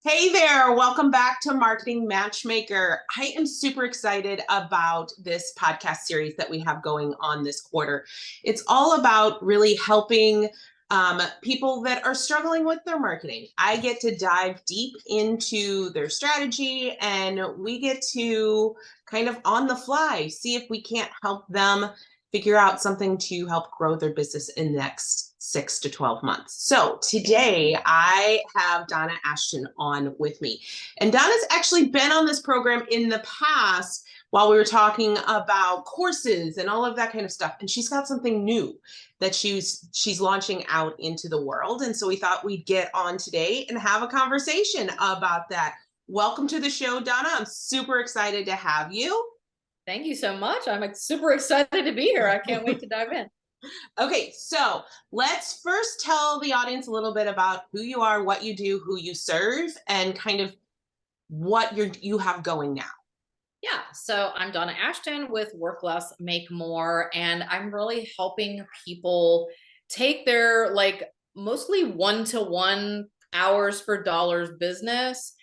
Hey there, welcome back to Marketing Matchmaker. I am super excited about this podcast series that we have going on this quarter. It's all about really helping people that are struggling with their marketing. I get to dive deep into their strategy and we get to kind of on the fly see if we can't help them figure out something to help grow their business in the next 6 to 12 months. So today I have Donna Ashton on with me. And Donna's actually been on this program in the past while we were talking about courses and all of that kind of stuff. And she's got something new that she's launching out into the world. And so we thought we'd get on today and have a conversation about that. Welcome to the show, Donna. I'm super excited to have you. Thank you so much. I'm super excited to be here. I can't wait to dive in. Okay, so let's first tell the audience a little bit about who you are, what you do, who you serve, and kind of what you have going now. Yeah, so I'm Donna Ashton with Work Less, Make More, and I'm really helping people take their mostly one-to-one hours for dollars business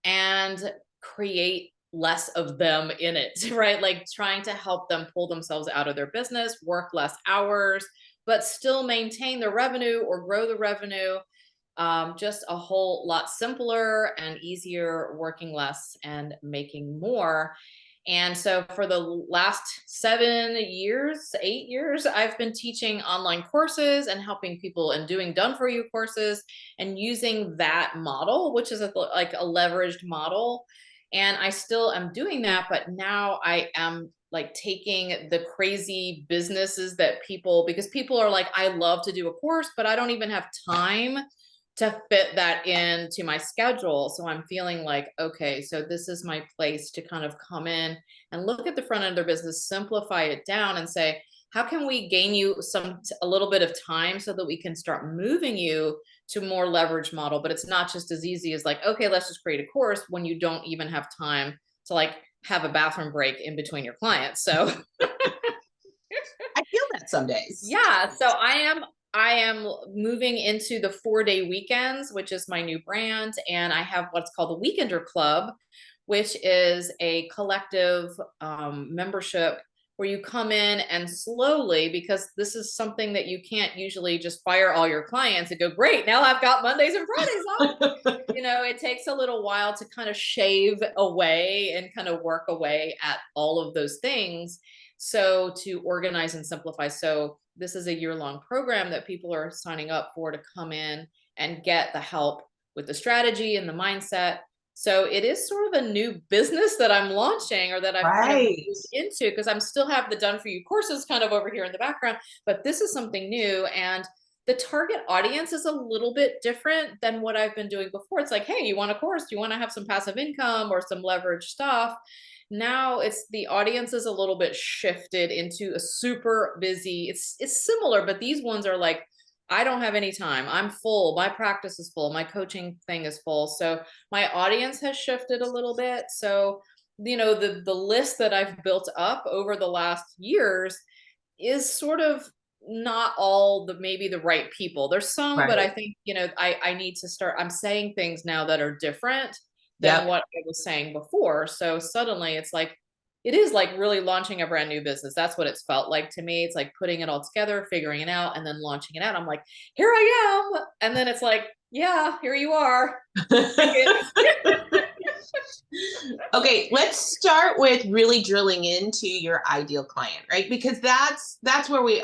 and create less of them in it, right? Like trying to help them pull themselves out of their business, work less hours, but still maintain the revenue or grow the revenue. Just a whole lot simpler and easier, working less and making more. And so for the last 7 years, 8 years, I've been teaching online courses and helping people and doing done for you courses and using that model, which is like a leveraged model. And I still am doing that, but now I am like taking the crazy businesses that because people are like, I love to do a course, but I don't even have time to fit that into my schedule. So I'm feeling like, okay, so this is my place to kind of come in and look at the front end of their business, simplify it down and say, how can we gain you a little bit of time so that we can start moving you to more leverage model? But it's not just as easy as like, okay, let's just create a course when you don't even have time to like have a bathroom break in between your clients. So I feel that some days. yeah, so I am moving into the 4-day weekends, which is my new brand, and I have what's called the Weekender Club, which is a collective membership where you come in and slowly, because this is something that you can't usually just fire all your clients and go, great, now I've got Mondays and Fridays off. It takes a little while to kind of shave away and kind of work away at all of those things. So to organize and simplify. So this is a year-long program that people are signing up for to come in and get the help with the strategy and the mindset. So it is sort of a new business that I'm launching or that I've kind of Right. moved into because I'm still have the done for you courses kind of over here in the background, but this is something new. And the target audience is a little bit different than what I've been doing before. It's like, hey, you want a course? Do you want to have some passive income or some leverage stuff? Now it's the audience is a little bit shifted into a super busy. It's similar, but these ones are like, I don't have any time. I'm full. My practice is full. My coaching thing is full. So my audience has shifted a little bit. So, the list that I've built up over the last years is sort of not all maybe the right people. There's some, but I Right. think, I need to start, I'm saying things now that are different than Yep. what I was saying before. So suddenly it's like, it is like really launching a brand new business. That's what it's felt like to me. It's like putting it all together, figuring it out, and then launching it out. I'm like, here I am. And then it's like, yeah, here you are. Okay, let's start with really drilling into your ideal client, right? Because that's where we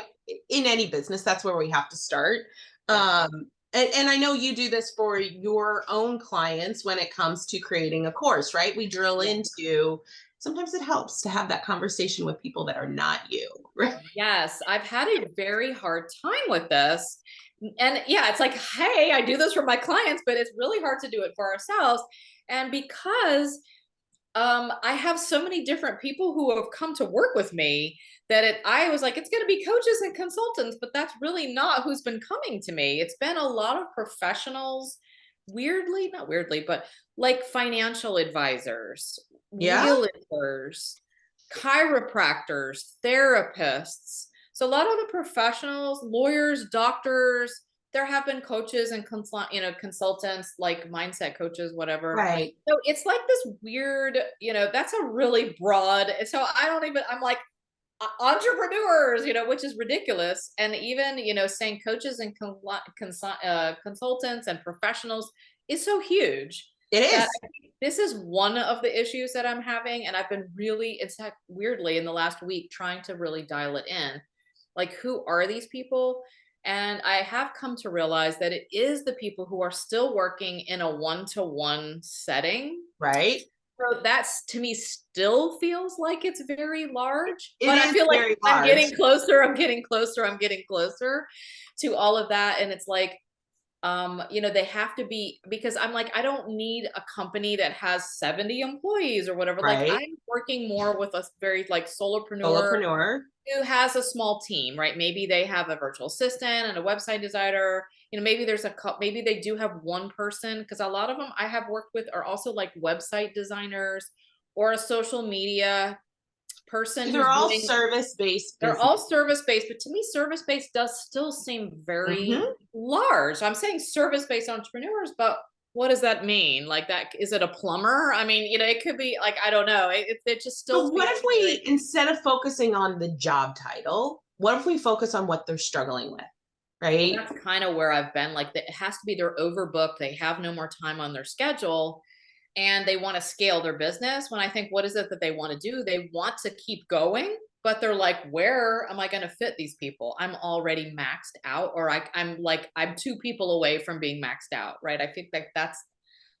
in any business, that's where we have to start. Yeah. And I know you do this for your own clients when it comes to creating a course, right? We drill Yeah. into sometimes it helps to have that conversation with people that are not you, right? Yes, I've had a very hard time with this. And yeah, it's like, hey, I do this for my clients, but it's really hard to do it for ourselves. And because I have so many different people who have come to work with me that I was like, it's going to be coaches and consultants, but that's really not who's been coming to me. It's been a lot of professionals, weirdly, not weirdly, but like financial advisors, Yeah. realtors, chiropractors, therapists. So a lot of the professionals, lawyers, doctors, there have been coaches and consultants, like mindset coaches, whatever. Right. So it's like this weird, that's a really broad. So I'm like, entrepreneurs, which is ridiculous. And even, saying coaches and consultants and professionals is so huge It that is. I think this is one of the issues that I'm having. And I've been really, weirdly in the last week, trying to really dial it in. Like, who are these people? And I have come to realize that it is the people who are still working in a one-to-one setting. Right. So that's, to me, still feels like it's very large, It but I is feel like very I'm large. getting closer. I'm getting closer. I'm getting closer to all of that. And it's like, they have to be, because I'm like, I don't need a company that has 70 employees or whatever. Like, Right. I'm working more with a very like solopreneur Solopreneur. who has a small team, right? Maybe they have a virtual assistant and a website designer. Maybe there's maybe they do have one person, because a lot of them I have worked with are also like website designers or a social media person They're who's all doing. service-based They're business. all service-based, but to me, service-based does still seem very Mm-hmm. large. I'm saying service-based entrepreneurs, but what does that mean? Like, that, is it a plumber? I mean, it could be like, I don't know. It just still So what feels if we, very. instead of focusing on the job title, what if we focus on what they're struggling with? Well, Right. that's kind of where I've been. Like, it has to be they're overbooked. They have no more time on their schedule and they want to scale their business. When I think, what is it that they want to do? They want to keep going, but they're like, where am I going to fit these people? I'm already maxed out, or I'm 2 people away from being maxed out, right? I think that that's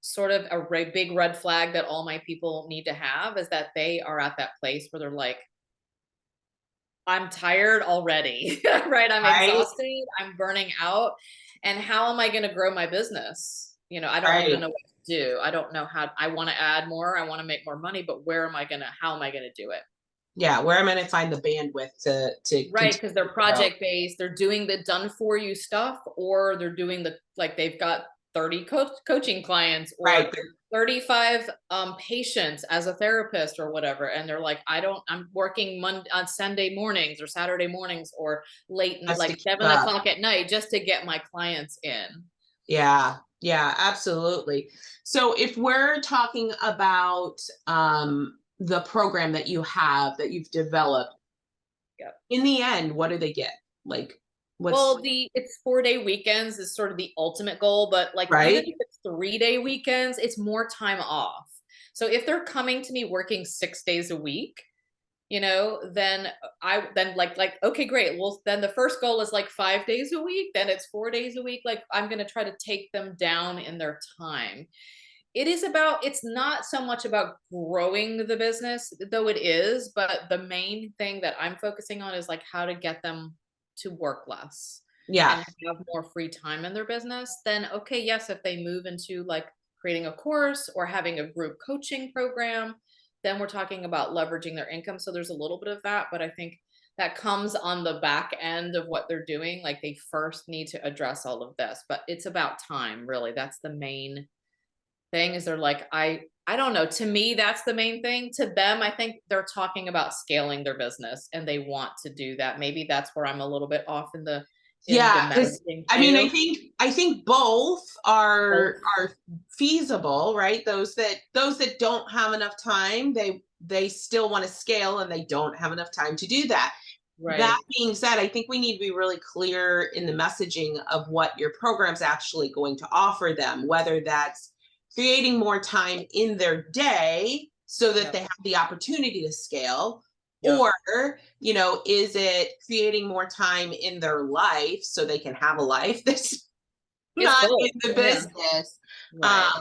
sort of a big red flag that all my people need to have, is that they are at that place where they're like, I'm tired already, right? I'm Right. exhausted. I'm burning out. And how am I going to grow my business? I don't even Right. know what to do. I don't know how. I want to add more. I want to make more money, but how am I going to do it? Yeah. Where am I going to find the bandwidth to Right. continue Because they're to grow? project based. They're doing the done for you stuff, or they're doing they've got 30 coaching clients Right. or 35 patients as a therapist or whatever. And they're like, I'm working on Sunday mornings or Saturday mornings or late, Just to like keep 7 up. o'clock at night, just to get my clients in. Yeah. Yeah. Absolutely. So if we're talking about the program that you have that you've developed, Yep. in the end, what do they get? Like, what's Well, it's 4-day weekends is sort of the ultimate goal, but like, even right? if it's 3-day weekends, it's more time off. So if they're coming to me working 6 days a week, then okay, great. Well, then the first goal is like 5 days a week, then it's 4 days a week. Like, I'm going to try to take them down in their time. It's not so much about growing the business, though it is, but the main thing that I'm focusing on is like how to get them to work less Yeah. and have more free time in their business. Then, okay, yes, if they move into like creating a course or having a group coaching program, then we're talking about leveraging their income. So there's a little bit of that, but I think that comes on the back end of what they're doing. Like, they first need to address all of this, but it's about time, really. That's the main thing, is they're like, I don't know. To me, that's the main thing. To them, I think they're talking about scaling their business and they want to do that. Maybe that's where I'm a little bit off in the Yeah, because messaging I mean, I too. think I think both are feasible, right? Those that don't have enough time, they still want to scale and they don't have enough time to do that. That Right. being said, I think we need to be really clear in the messaging of what your program's actually going to offer them, whether that's creating more time in their day so that Yep. they have the opportunity to scale, Yep. or is it creating more time in their life so they can have a life that's It's not in both. the Yeah. business? Right.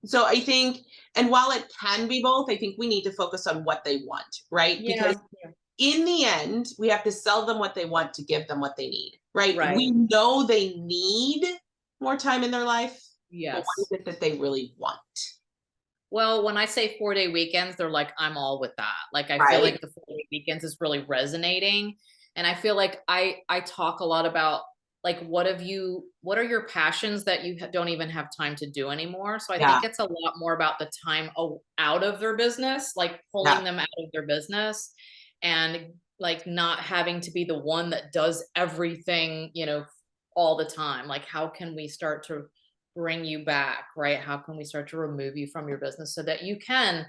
So I think, and while it can be both, I think we need to focus on what they want, right? Because Yeah. Yeah. in the end, we have to sell them what they want to give them what they need, right? We Right. know they need more time in their life, but what is Yes. it that they really want? Well, when I say 4-day weekends, they're like, I'm all with that. Like, I feel Right? like the 4-day weekends is really resonating. And I feel like I talk a lot about like, what are your passions that you don't even have time to do anymore? So I Yeah, think it's a lot more about the time out of their business, like yeah, pulling them out of their business and like not having to be the one that does everything, all the time. Like, how can we start to bring you back, right? How can we start to remove you from your business so that you can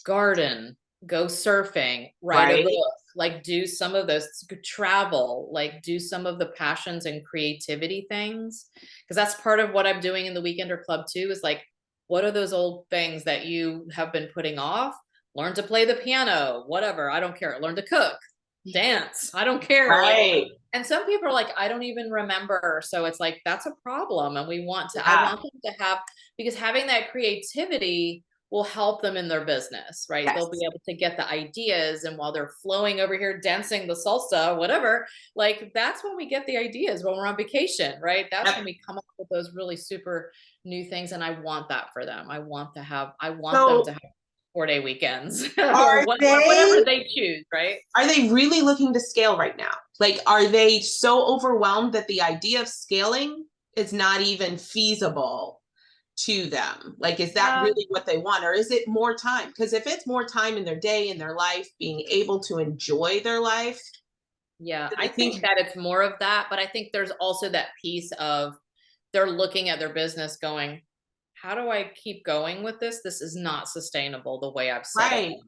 garden, go surfing, write a Right. book, like do some of those, travel, like do some of the passions and creativity things. Because that's part of what I'm doing in the Weekender Club too, is like, what are those old things that you have been putting off? Learn to play the piano, whatever. I don't care. Learn to cook, dance. I don't care. Like, Right. and some people are like, I don't even remember. So it's like, that's a problem. And we want to, I Yeah. want them to have, because having that creativity will help them in their business, right? Yes. They'll be able to get the ideas, and while they're flowing over here dancing the salsa, whatever, like that's when we get the ideas when we're on vacation, right? That's Yep. when we come up with those really super new things. And I want that for them. I want them So to have 4-day weekends are or whatever they they choose, right? are they really looking to scale right now? Like, are they so overwhelmed that the idea of scaling is not even feasible to them? Like, is that Yeah. really what they want? Or is it more time? Because if it's more time in their day, in their life, being able to enjoy their life, Yeah, then I I think think, that it's more of that, but I think there's also that piece of they're looking at their business going, how do I keep going with this? This is not sustainable the way I've set it right, up.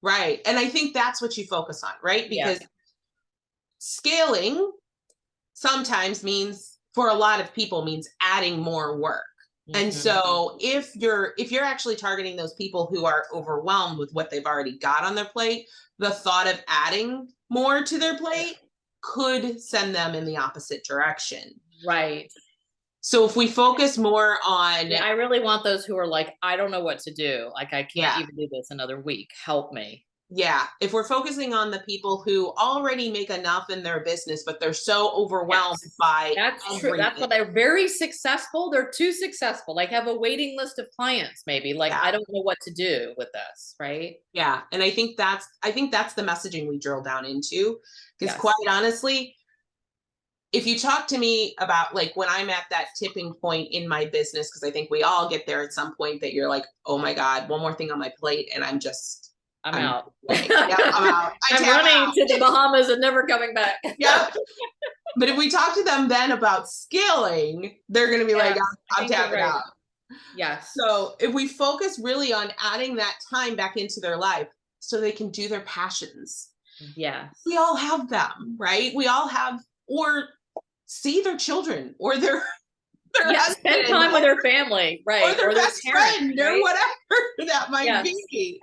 right. And I think that's what you focus on, right? Yeah. Because scaling sometimes means, for a lot of people, means adding more work. And Mhm. so if you're actually targeting those people who are overwhelmed with what they've already got on their plate, the thought of adding more to their plate could send them in the opposite direction. Right. So if we focus more on, Yeah, I really want those who are like, I don't know what to do. Like, I can't yeah, even do this another week. Help me. yeah, if we're focusing on the people who already make enough in their business, but they're so overwhelmed Yes. by That's true. That's everything. what they're very successful. They're too successful. Like, have a waiting list of clients, maybe. Like, Yeah. I don't know what to do with this, right? Yeah, and I think that's the messaging we drill down into, because quite Yes. honestly, if you talk to me about like when I'm at that tipping point in my business, because I think we all get there at some point that you're like, oh my God, one more thing on my plate, and I'm I'm out. like, yep, I'm out. I I'm tap running out. to the Bahamas and never coming back. Yep. But if we talk to them then about scaling, they're gonna be like, Yes, I I'm think you're tapping right. out. Yes. So if we focus really on adding that time back into their life so they can do their passions, we Yes. all have them, right? We all have, or see their children or their their Yeah, spend husband time with their family, or right? their Or their best parents, friend or right? whatever that might Yes. be.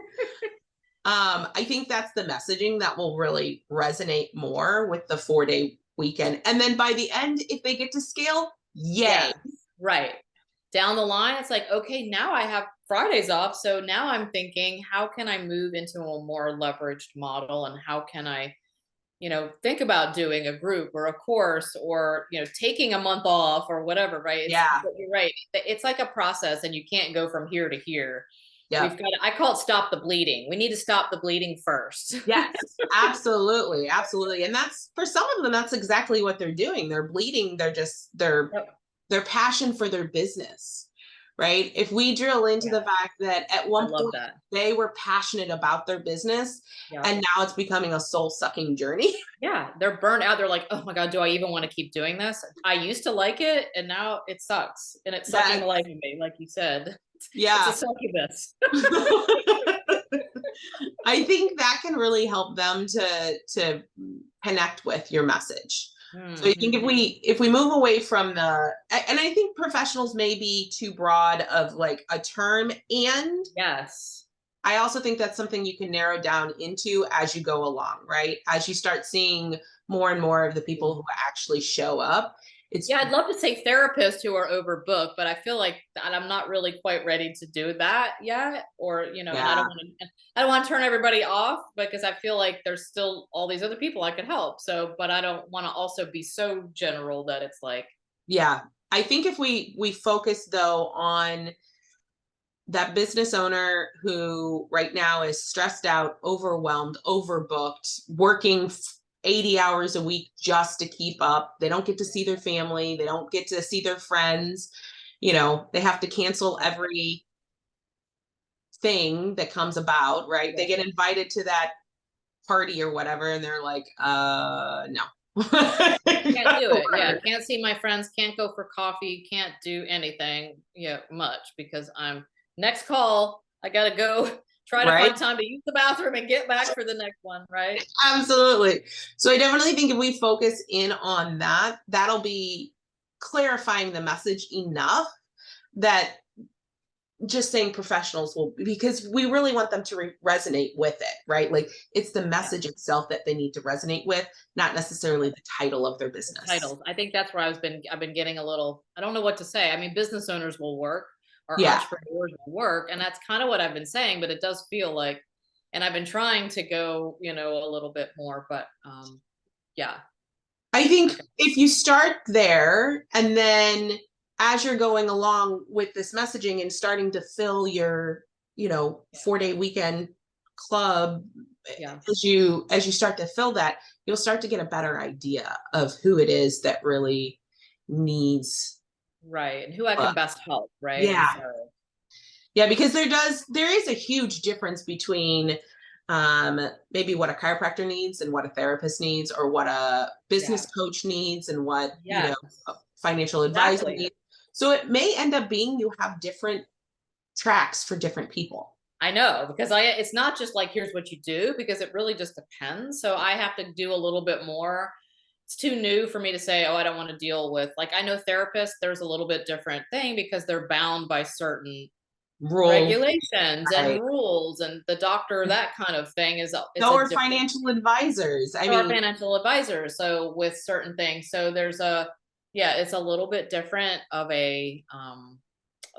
I think that's the messaging that will really resonate more with the 4-day weekend. And then by the end, if they get to scale, yay. Yes. Right. Down the line, it's like, okay, now I have Fridays off. So now I'm thinking, how can I move into a more leveraged model? And how can I, think about doing a group or a course or, taking a month off or whatever, right? Yeah. But you're right. It's like a process and you can't go from here to here. Yep. I call it stop the bleeding. We need to stop the bleeding first. Yes, absolutely. Absolutely. And that's, for some of them, that's exactly what they're doing. They're bleeding. They're just, Yep. their passion for their business, right? If we drill into Yeah, the fact that at I one love point that. they were passionate about their business Yeah. and now it's becoming a soul sucking journey. Yeah. They're burnt out. They're like, oh my God, do I even want to keep doing this? I used to like it and now it sucks. And it's sucking the That, life of me, like you said. It's a yeah. succubus. I think that can really help them to connect with your message. So I think if Mhm. we move away from and I think professionals may be too broad of like a term, and Yes. I also think that's something you can narrow down into as you go along, right? As you start seeing more and more of the people who actually show up. It's Yeah, I'd love to say therapists who are overbooked, but I feel like that I'm not really quite ready to do that yet. Or, and yeah, I don't want to turn everybody off because I feel like there's still all these other people I could help. So, but I don't want to also be so general that it's like, yeah. I think if we focus though on that business owner who right now is stressed out, overwhelmed, overbooked, working 80 hours a week just to keep up. They don't get to see their family, they don't get to see their friends. They have to cancel every thing that comes about, right? They yeah, get invited to that party or whatever and they're like, no. Can't do it. Yeah. Can't see my friends, can't go for coffee, can't do anything, much because I'm next call. I gotta go try to Right? find time to use the bathroom and get back for the next one, right? Absolutely. So I definitely think if we focus in on that, that'll be clarifying the message enough that just saying professionals will, because we really want them to resonate with it, right? Like it's the Yeah. message itself that they need to resonate with, not necessarily the title of their The business. titles. I think that's where I've been getting a little, I don't know what to say. I mean, business owners will work or Yeah. entrepreneurs will work. And that's kind of what I've been saying, but it does feel like, and I've been trying to go, a little bit more, but yeah. I think Okay. if you start there and then as you're going along with this messaging and starting to fill your, Yeah. 4-day weekend club, Yeah. as you start to fill that, you'll start to get a better idea of who it is that really needs. Right. And who I uh, can best help. Right. And yeah. so, Yeah, because there is a huge difference between maybe what a chiropractor needs and what a therapist needs, or what a business yeah. coach needs and what, Yes. a financial advisor Exactly. needs. So it may end up being you have different tracks for different people. I know because it's not just like, here's what you do, because it really just depends. So I have to do a little bit more. It's too new for me to say, oh, I don't want to deal with, like, I know therapists, there's a little bit different thing because they're bound by certain Rules, regulations and right? rules, and the doctor, that kind of thing it's So a are different, financial advisors. I or a mean, financial advisor. So with certain things, so there's yeah, it's a little bit different of a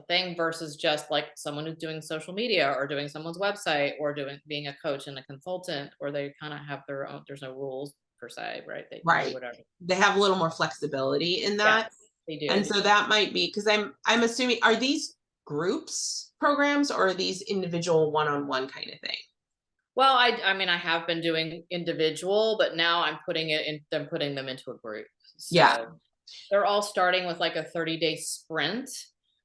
thing versus just like someone who's doing social media or doing someone's website or being a coach and a consultant, or they kind of have their own, there's no rules per se, right? They can do right. whatever. They have a little more flexibility in that. Yes, they do. And so that might be because I'm assuming, are these groups programs or are these individual one-on-one kind of thing? Well, I mean, I have been doing individual, but now I'm putting them into a group. Yeah. So they're all starting with like a 30-day sprint,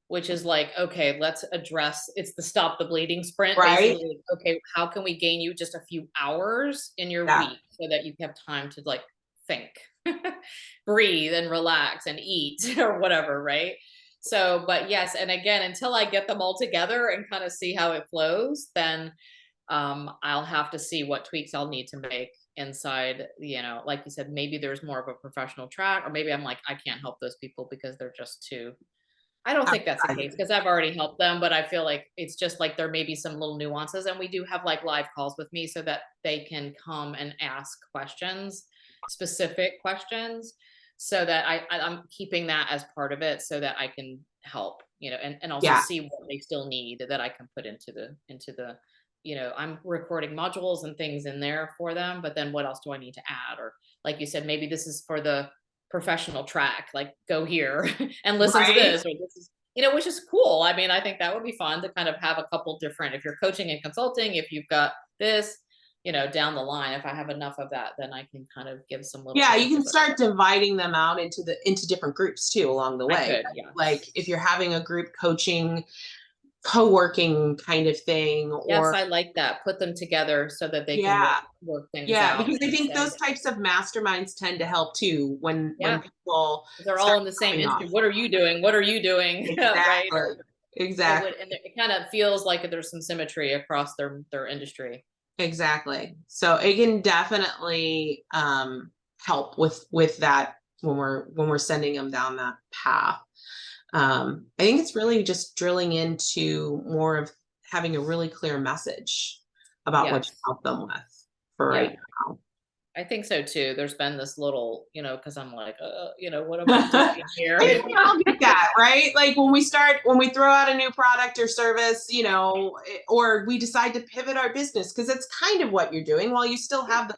which is like, okay, let's address, it's the stop the bleeding sprint. Right. Basically, okay, how can we gain you just a few hours in your Yeah. week so that you have time to like think, breathe and relax and eat or whatever, right? So, but yes, and again, until I get them all together and kind of see how it flows, then I'll have to see what tweaks I'll need to make inside, like you said, maybe there's more of a professional track, or maybe I'm like, I can't help those people because they're just too, I don't think that's the case Outside. because I've already helped them, but I feel like it's just like there may be some little nuances. And we do have like live calls with me so that they can come and ask questions, specific questions, so that I'm keeping that as part of it so that I can help, and also Yeah. see what they still need that I can put into the, I'm recording modules and things in there for them, but then what else do I need to add? Or like you said, maybe this is for the professional track, like go here and listen to Right. this, or this is, which is cool. I mean, I think that would be fun to kind of have a couple different, if you're coaching and consulting, if you've got this, down the line, if I have enough of that, then I can kind of give some little Yeah, you can specific. start dividing them out into different groups too along the I way. could, yeah. Like if you're having a group coaching, co-working kind of thing, Yes, or I like that. Put them together so that they can yeah. work things Yeah, out because I and think say, those types of masterminds tend to help too when yeah, people they're all start in the same coming industry. off. What are you doing? What are you doing? Right? Exactly. Or Exactly. and it kind of feels like there's some symmetry across their industry. Exactly. So it can definitely help with that when we're sending them down that path. I think it's really just drilling into more of having a really clear message about what you Yes. help them with for right Yeah, now. I think so too. There's been this little, because I'm like, what am I doing here? I we all get that, right? Like when we throw out a new product or service, or we decide to pivot our business, because it's kind of what you're doing. While you still have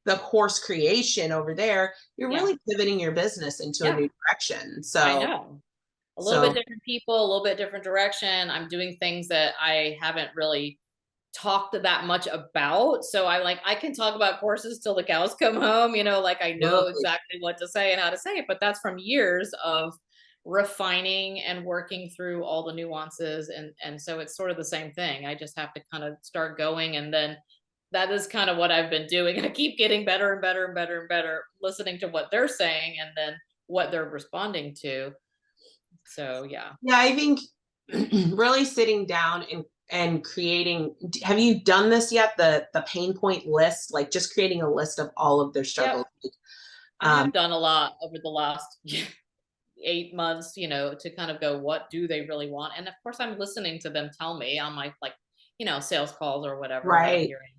the course creation over there, you're Yeah, really pivoting your business into a yeah, new direction. I So, know. A little bit so different people, a little bit different direction. I'm doing things that I haven't really talked that much about. So I can talk about courses till the cows come home, like I know absolutely. exactly what to say and how to say it, but that's from years of refining and working through all the nuances. And so it's sort of the same thing. I just have to kind of start going and then that is kind of what I've been doing. I keep getting better and better and better and better, listening to what they're saying and then what they're responding to. So yeah. Yeah, I think really sitting down and creating, have you done this yet? The pain point list, like just creating a list of all of their struggles. Yep. I have done a lot over the last 8 months, to kind of go, what do they really want? And of course, I'm listening to them tell me on my, like, sales calls or whatever that I'm Right. hearing.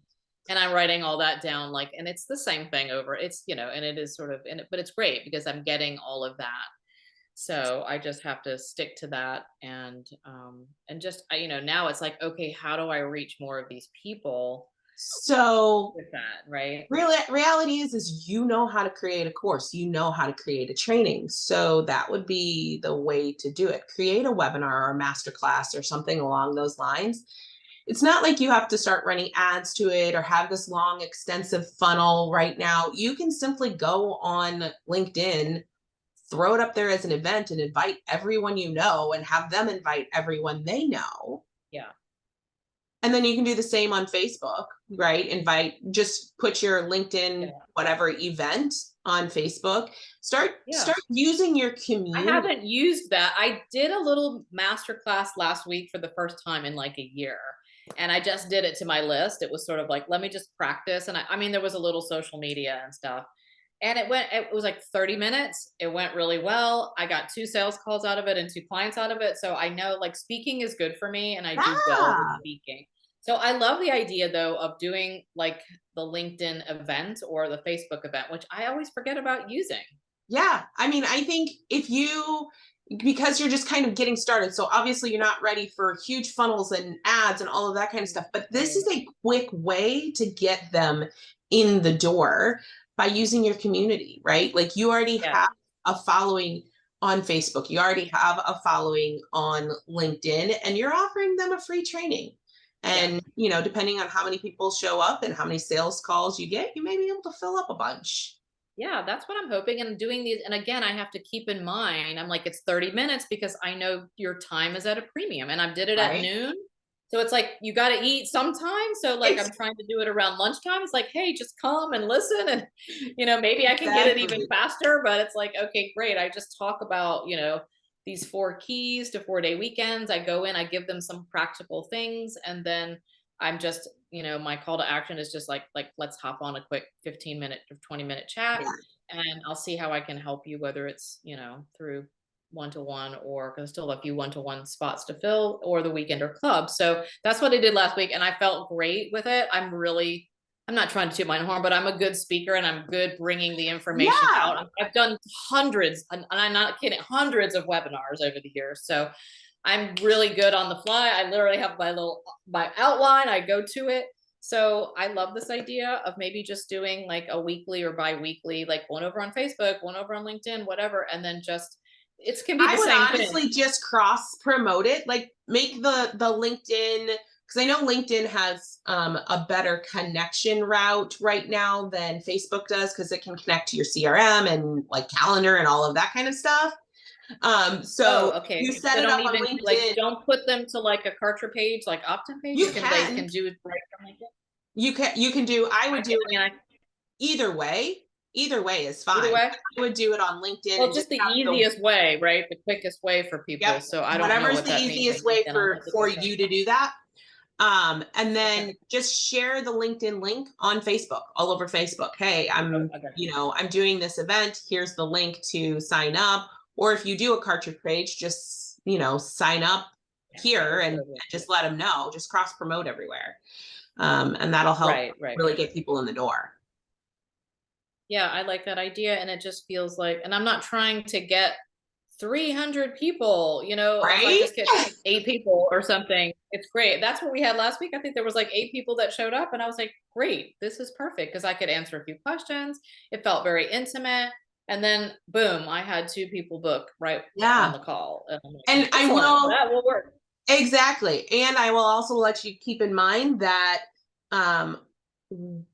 And I'm writing all that down, like, and it's the same thing over. It's, and it is sort of in it, but it's great because I'm getting all of that. So I just have to stick to that and just, now it's like, okay, how do I reach more of these people So with that, right? reality is you know how to create a course, you know how to create a training. So that would be the way to do it. Create a webinar or a masterclass or something along those lines. It's not like you have to start running ads to it or have this long, extensive funnel right now. You can simply go on LinkedIn, throw it up there as an event and invite everyone you know and have them invite everyone they know. Yeah. And then you can do the same on Facebook, right? Just put your LinkedIn, whatever event on Facebook. Start using your community. I haven't used that. I did a little masterclass last week for the first time in like a year. And I just did it to my list. It was sort of like, let me just practice. And I mean, there was a little social media and stuff. And it was like 30 minutes. It went really well. I got 2 sales calls out of it and 2 clients out of it. So I know like speaking is good for me and I do well with speaking. So I love the idea though of doing like the LinkedIn event or the Facebook event, which I always forget about using. Yeah. I mean, I think because you're just kind of getting started. So obviously you're not ready for huge funnels and ads and all of that kind of stuff, but this is a quick way to get them in the door by using your community, right? Like you already have a following on Facebook, you already have a following on LinkedIn, and you're offering them a free training. And, depending on how many people show up and how many sales calls you get, you may be able to fill up a bunch. Yeah, that's what I'm hoping. And doing these, and again, I have to keep in mind, I'm like, it's 30 minutes because I know your time is at a premium and I did it at noon. So it's like, you got to eat sometime. So like, I'm trying to do it around lunchtime. It's like, hey, just come and listen. And, maybe I can get it even faster, but it's like, okay, great. I just talk about, these 4 keys to 4-day weekends. I go in, I give them some practical things. And then I'm just, my call to action is just like, let's hop on a quick 15-minute or 20-minute chat and I'll see how I can help you, whether it's, through one-to-one or because I still have a few one-to-one spots to fill or the weekend or club. So that's what I did last week. And I felt great with it. I'm not trying to toot my own horn, but I'm a good speaker and I'm good bringing the information out. I've done hundreds, and I'm not kidding, hundreds of webinars over the years. So I'm really good on the fly. I literally have my outline. I go to it. So I love this idea of maybe just doing like a weekly or bi-weekly, like one over on Facebook, one over on LinkedIn, whatever. And then it can be the same thing. I would honestly just cross promote it, like make the LinkedIn, because I know LinkedIn has a better connection route right now than Facebook does, because it can connect to your CRM and like calendar and all of that kind of stuff. You set it up on LinkedIn. Like, don't put them to like a Kartra page, like opt-in page. They can do it right from LinkedIn. You can do. I would do it either way. Either way is fine. Either way? I would do it on LinkedIn. Well, just the easiest way, right? The quickest way for people. Yep. So I don't know what that means. Whatever's the easiest way for you to do that. And then just share the LinkedIn link on Facebook, all over Facebook. Hey, I'm doing this event. Here's the link to sign up. Or if you do a Kartra page, just, sign up here and just let them know. Just cross promote everywhere. And that'll help really get people in the door. Yeah, I like that idea. And it just feels like, and I'm not trying to get 300 people, if I just get 8 people or something, it's great. That's what we had last week. I think there was like 8 people that showed up and I was like, great, this is perfect. Cause I could answer a few questions. It felt very intimate. And then boom, I had 2 people book on the call. And that will work. Exactly. And I will also let you keep in mind that,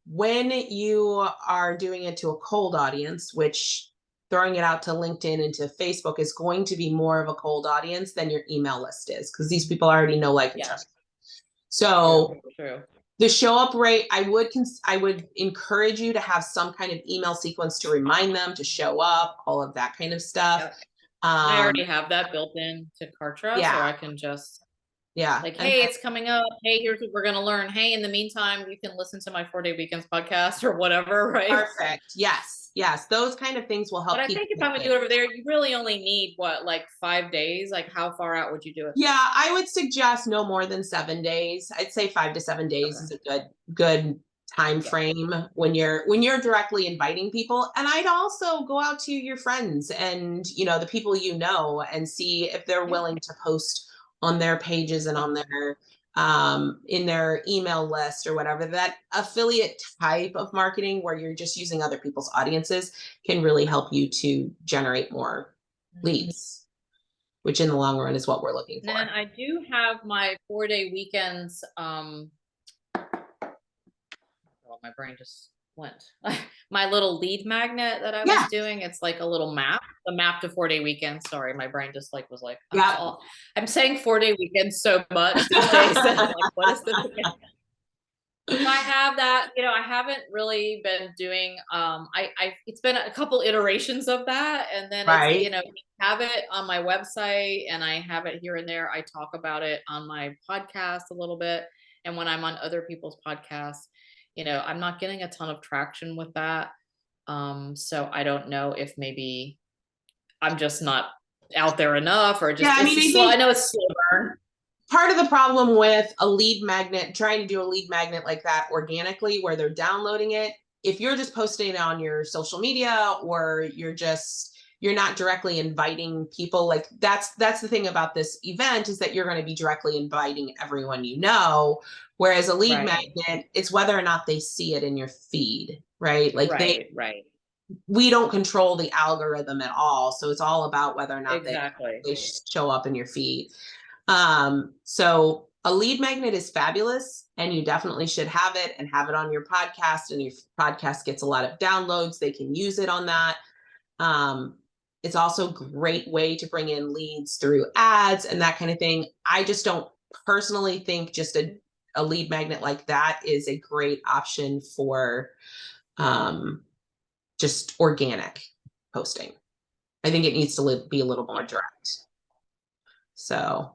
when you are doing it to a cold audience, which throwing it out to LinkedIn and to Facebook is going to be more of a cold audience than your email list is, because these people already know, like, and trust. So true. The show up rate, I would encourage you to have some kind of email sequence to remind them to show up, all of that kind of stuff. Yep. I already have that built in to Kartra, so Yeah. I can just Yeah. like, And hey, it's coming up. Hey, here's what we're gonna learn. Hey, in the meantime, you can listen to my 4-Day Weekends podcast or whatever, right? perfect. Yes. Yes. Those kind of things will help But I keep think if them I would do engaged. it over there, you really only need what, like 5 days? Like how far out would you do it? Yeah, I would suggest no more than 7 days. I'd say 5 to 7 days Okay. is a good time Yeah. frame when you're directly inviting people. And I'd also go out to your friends and the people and see if they're Yeah. willing to post on their pages and on their in their email list or whatever. That affiliate type of marketing where you're just using other people's audiences can really help you to generate more Mhm. leads, which in the long run is what we're looking And for. then I do have my 4-Day Weekends. Oh, my brain just went. My little lead magnet that I was Yeah. doing. It's like a little map, the map to 4-Day Weekends. Sorry, my brain just like was like, Yeah. I'm saying 4-Day Weekends so much these days that I'm like, what is this again? So I have that, I haven't really been doing, it's been a couple iterations of that. And then it's, Right. we have it on my website and I have it here and there. I talk about it on my podcast a little bit. And when I'm on other people's podcasts, I'm not getting a ton of traction with that. So I don't know if maybe I'm just not out there enough or Yeah, just, I it's mean, I just slow. I think know it's slow burn. part of the problem with a lead magnet, trying to do a lead magnet like that organically where they're downloading it, if you're just posting it on your social media or you're not directly inviting people, like that's the thing about this event is that you're going to be directly inviting everyone whereas a lead Right, magnet, it's whether or not they see it in your feed, right? Like right. we don't control the algorithm at all, so it's all about whether or not Exactly. they show up in your feed. So a lead magnet is fabulous and you definitely should have it and have it on your podcast, and your podcast gets a lot of downloads. They can use it on that. It's also a great way to bring in leads through ads and that kind of thing. I just don't personally think just a lead magnet like that is a great option for just organic posting. I think it needs to be a little more direct. So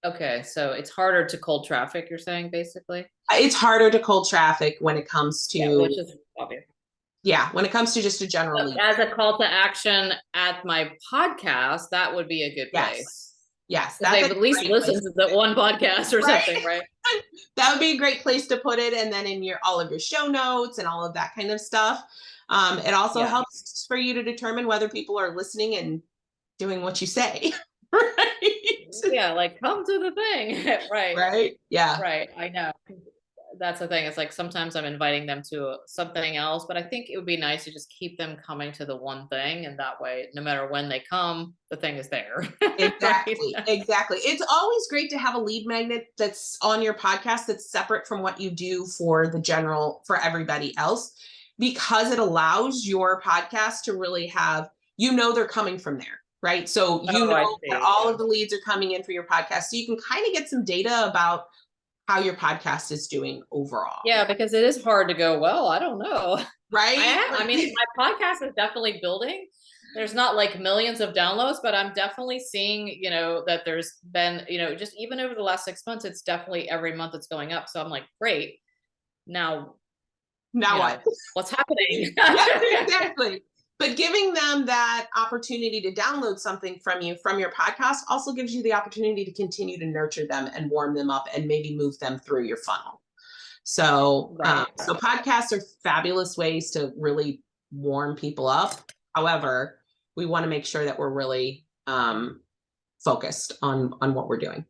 Okay, so it's harder to cold traffic, you're saying, basically? it's harder to cold traffic when it comes Yeah, to which is obvious. when it comes to just a general So lead. as a call to action at my podcast, that would be a good place. Yes, Because that's they've a at least great place, listened to the one podcast or right? something, right? That would be a great place to put it, and then in your all of your show notes and all of that kind of stuff. It also Yeah. helps for you to determine whether people are listening and doing what you say, right? Yeah, like come to the thing. Right. Right? Yeah. Right. I know. That's the thing. It's like sometimes I'm inviting them to something else, but I think it would be nice to just keep them coming to the one thing. And that way, no matter when they come, the thing is there. Right. Exactly. It's always great to have a lead magnet that's on your podcast that's separate from what you do for everybody else, because it allows your podcast to really have, they're coming from there, right? So Oh, I that see. all Yeah. of the leads are coming in for your podcast. So you can kind of get some data about how your podcast is doing overall. Yeah, because it is hard to go, well, I don't know. Right? I mean, my podcast is definitely building. There's not like millions of downloads, but I'm definitely seeing, that there's been, just even over the last 6 months, it's definitely every month it's going up. So I'm like, great. Now, Now what? what's happening? Yeah, exactly. But giving them that opportunity to download something from your podcast also gives you the opportunity to continue to nurture them and warm them up and maybe move them through your funnel. So, Right. so podcasts are fabulous ways to really warm people up. However, we want to make sure that we're really focused on what we're doing.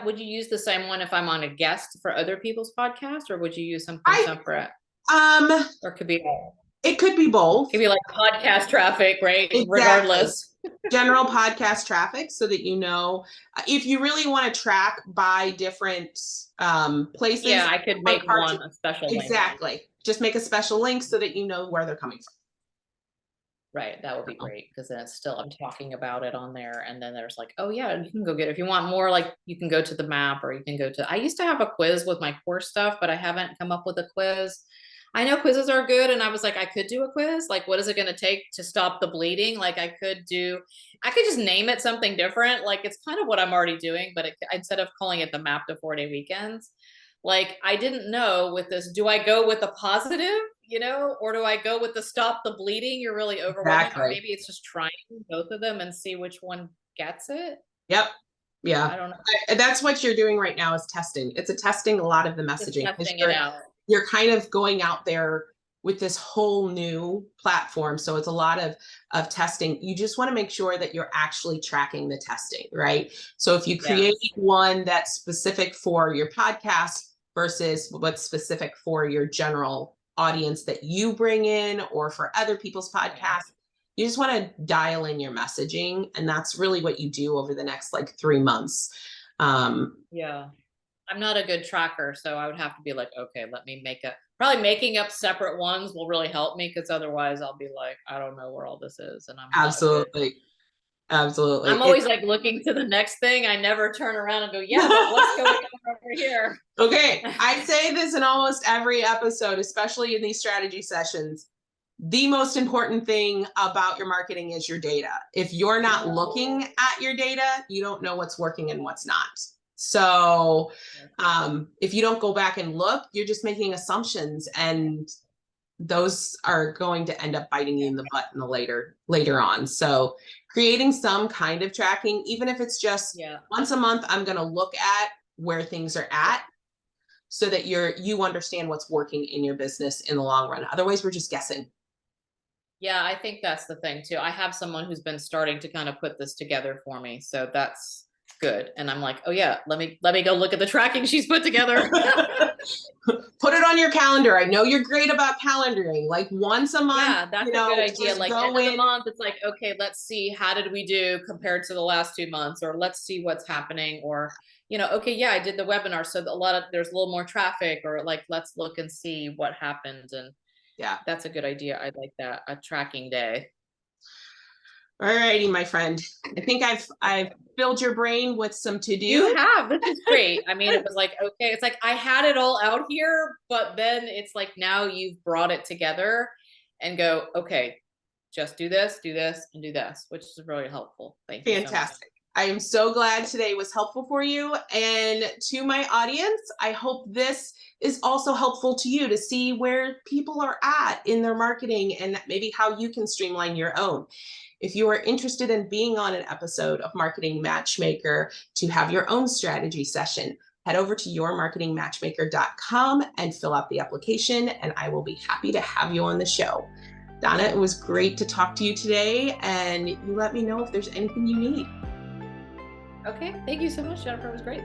Would you use the same one if I'm on a guest for other people's podcasts, or would you use something separate? Or could be it could be both. It could be like podcast traffic, right? Exactly. Regardless. General podcast traffic, so that if you really want to track by different places. Yeah, I could make one a special link. Exactly. Just make a special link so that you know where they're coming from. Right. That would be great. Cause then it's still, I'm talking about it on there. And then there's like, oh yeah, you can go get it. If you want more, like you can go to the map or you can go to, I used to have a quiz with my course stuff, but I haven't come up with a quiz. I know quizzes are good. And I was like, I could do a quiz. Like, what is it going to take to stop the bleeding? Like I could just name it something different. Like it's kind of what I'm already doing, but instead of calling it the map to 4-day weekends, like I didn't know with this, do I go with the positive, or do I go with the stop the bleeding? You're really overwhelming, or Exactly. maybe it's just trying both of them and see which one gets it. Yep. Yeah. I don't know. That's what you're doing right now is testing. It's testing a lot of the Just messaging. testing it out. You're kind of going out there with this whole new platform. So it's a lot of testing. You just want to make sure that you're actually tracking the testing, right? So if you create one that's specific for your podcast versus what's specific for your general audience that you bring in or for other people's podcasts, you just want to dial in your messaging. And that's really what you do over the next like 3 months. Yeah. I'm not a good tracker, so I would have to be like, okay, let me probably making up separate ones will really help me, because otherwise I'll be like, I don't know where all this is. And I'm Absolutely. Absolutely. I'm always like looking to the next thing. I never turn around and go, yeah, but what's going on over here? Okay. I say this in almost every episode, especially in these strategy sessions. The most important thing about your marketing is your data. If you're not looking at your data, you don't know what's working and what's not. So if you don't go back and look, you're just making assumptions, and those are going to end up biting you in the butt in the later on. So creating some kind of tracking, even if it's just once a month, I'm going to look at where things are at so that you understand what's working in your business in the long run. Otherwise, we're just guessing. Yeah, I think that's the thing too. I have someone who's been starting to kind of put this together for me. So that's good. And I'm like, oh yeah, let me go look at the tracking she's put together. Put it on your calendar. I know you're great about calendaring, like once a month. Yeah, that's a good idea. Like end of the month, it's like, okay, let's see, how did we do compared to the last 2 months? Or let's see what's happening. Or, okay, yeah, I did the webinar. So there's a little more traffic, or like, let's look and see what happened. And yeah, that's a good idea. I like that. A tracking day. All righty, my friend. I think I've filled your brain with some to do. You have. This is great. I mean, it was like, okay, it's like I had it all out here, but then it's like now you've brought it together and go, okay, just do this, and do this, which is really helpful. Thank you. Fantastic. I am so glad today was helpful for you. And to my audience, I hope this is also helpful to you to see where people are at in their marketing and maybe how you can streamline your own. If you are interested in being on an episode of Marketing Matchmaker to have your own strategy session, head over to yourmarketingmatchmaker.com and fill out the application, and I will be happy to have you on the show. Donna, it was great to talk to you today, and you let me know if there's anything you need. Okay, thank you so much, Jennifer. It was great.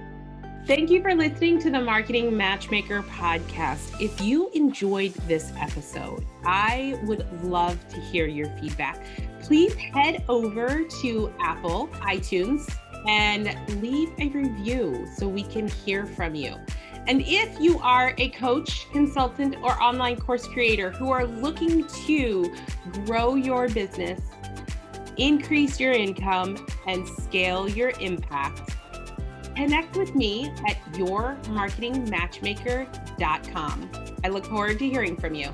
Thank you for listening to the Marketing Matchmaker podcast. If you enjoyed this episode, I would love to hear your feedback. Please head over to Apple iTunes and leave a review so we can hear from you. And if you are a coach, consultant, or online course creator who are looking to grow your business, increase your income, and scale your impact, connect with me at yourmarketingmatchmaker.com. I look forward to hearing from you.